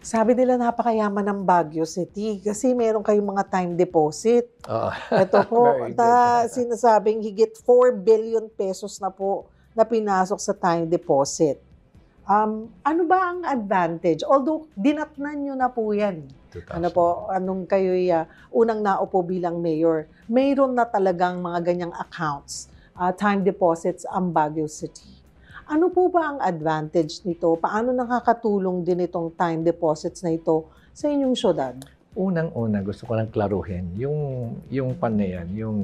Sabi nila napakayaman ng Baguio City kasi meron kayong mga time deposit. Oo. Ito po, Very good. sinasabing higit 4 billion pesos na po na pinasok sa time deposit. Ano ba ang advantage? Although, dinatnan nyo na po yan. 2000. Ano po, anong kayo'y unang naupo bilang mayor, mayroon na talagang mga ganyang accounts, time deposits ang Baguio City. Ano po ba ang advantage nito? Paano nakakatulong din itong time deposits na ito sa inyong syudad? Unang-una, gusto ko lang klaruhin, yung pan na yan, yung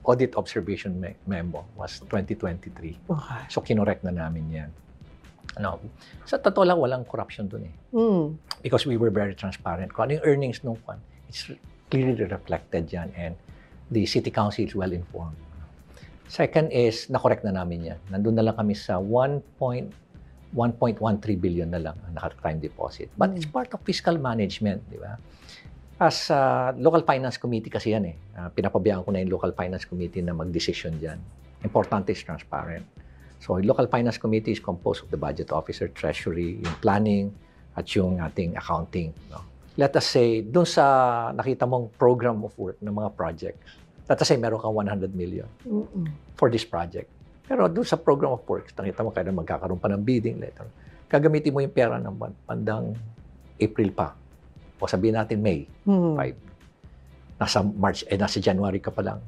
audit observation memo was 2023. Okay. So, kinorek na namin yan. Sa totoo lang, walang corruption dun eh. Because we were very transparent. Kung ano yung earnings nung pan, it's clearly reflected yan and the city council is well informed. Second is, na-correct na namin yan. Nandun na lang kami sa 1.13 billion na lang ang naka-time deposit. But it's part of fiscal management, di ba? As local finance committee kasi yan eh. Pinapabayaan ko na yung local finance committee na mag-decision dyan. Importante is transparent. So, yung local finance committee is composed of the budget officer, treasury, yung planning, at yung ating accounting. No? Let us say, dun sa nakita mong program of work ng mga projects, let us say meron kang 100 million for this project. Pero dun sa program of work, nakita mo kaya magkakaroon pa ng bidding letter. Gagamitin mo yung pera ng bandang April pa. O sabihin natin May 5. Nasa March, nasa January ka pa lang.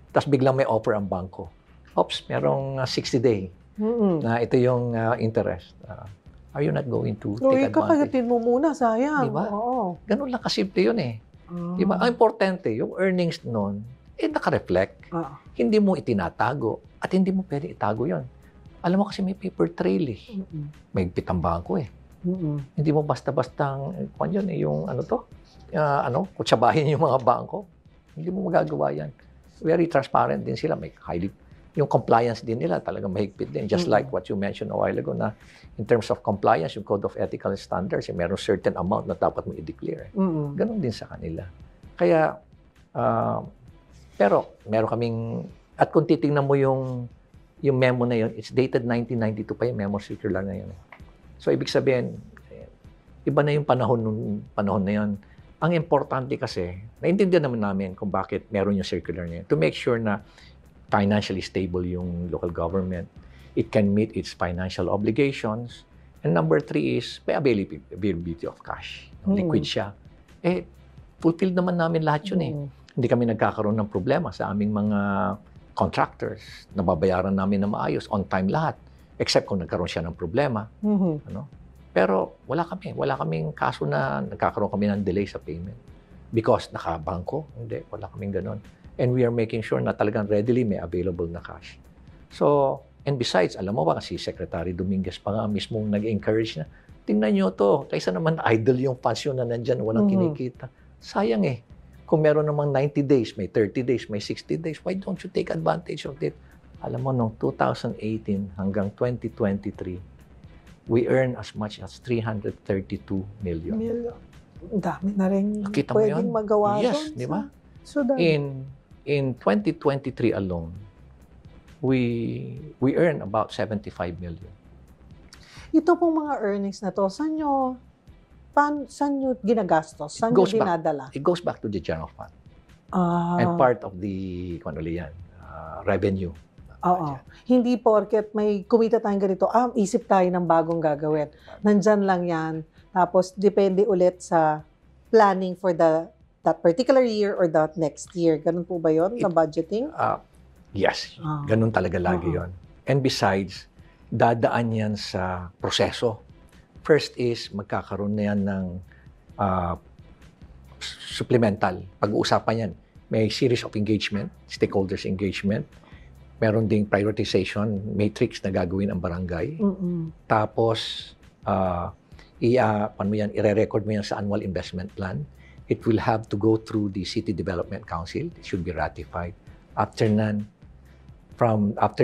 Tapos biglang may offer ang bangko. Oops, merong 60 day na ito yung interest. Are you not going to take advantage? Kakagatin mo muna, sayang. Diba? Oo. Ganun lang kasimple yun eh. Diba? Ang importante, yung earnings nun, naka-reflect. Hindi mo itinatago at hindi mo pwede itago yon. Alam mo kasi may paper trail eh. May pitang bangko eh. Hindi mo basta-bastang, yung kutsabahin yung mga bangko. Hindi mo magagawa yan. Very transparent din sila. May yung compliance din nila talagang mahigpit din. Just like what you mentioned a while ago na in terms of compliance, yung Code of Ethical Standards, meron certain amount na dapat mo i-declare. Ganon din sa kanila. Kaya, pero meron kaming, at kung titingnan mo yung memo na yun, it's dated 1992 pa yung memo circular na yun. So, ibig sabihin, iba na yung panahon na yun. Ang importante kasi, naintindihan naman namin kung bakit meron yung circular na yun. To make sure na financially stable yung local government, it can meet its financial obligations, and number 3 is may availability of cash. Liquid siya. Fulfilled naman namin lahat yun eh. Hindi kami nagkakaroon ng problema sa aming mga contractors. Nababayaran namin na maayos, on time lahat. Except kung nagkaroon siya ng problema. Pero wala kaming kaso na nagkakaroon kami ng delay sa payment. Because nakabangko, hindi, wala kaming ganun. And we are making sure na talagang readily may available na cash. So, and besides, alam mo ba, si Secretary Dominguez pa nga mismong nag-encourage na, tingnan nyo to, kaysa naman idle yung funds yun na nandyan, walang kinikita. Sayang eh. Kung meron namang 90 days, may 30 days, may 60 days, why don't you take advantage of it? Alam mo, noong 2018 hanggang 2023, we earn as much as 332 million. Dami na rin Nakita mo pwedeng yun? magawa Yes, doon. di ba? So, In 2023 alone, we earn about 75 million. ito pong mga earnings na to, saan nyo ginagastos? Saan nyo dinadala? It goes back to the general fund. And part of the, revenue. Oo. Hindi porket may kumita tayong ganito, isip tayo ng bagong gagawin. Nandyan lang yan. Tapos, depende ulit sa planning for that particular year or that next year. Ganun po ba yun, na budgeting? Yes. Ganun talaga lagi yon. And besides, dadaan yan sa proseso. First is, magkakaroon na yan ng supplemental. Pag-uusapan yan. May series of engagement, stakeholders engagement. Meron ding prioritization, matrix na gagawin ang barangay. Tapos, i-re-record mo yan sa annual investment plan. It will have to go through the City Development Council. It should be ratified. After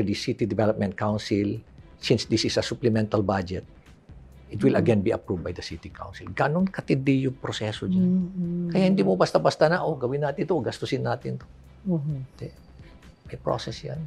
the City Development Council, since this is a supplemental budget, it will again be approved by the City Council. Ganon katindi yung proseso dyan. Kaya hindi mo basta-basta na, gawin natin ito, gastusin natin ito. May process yan.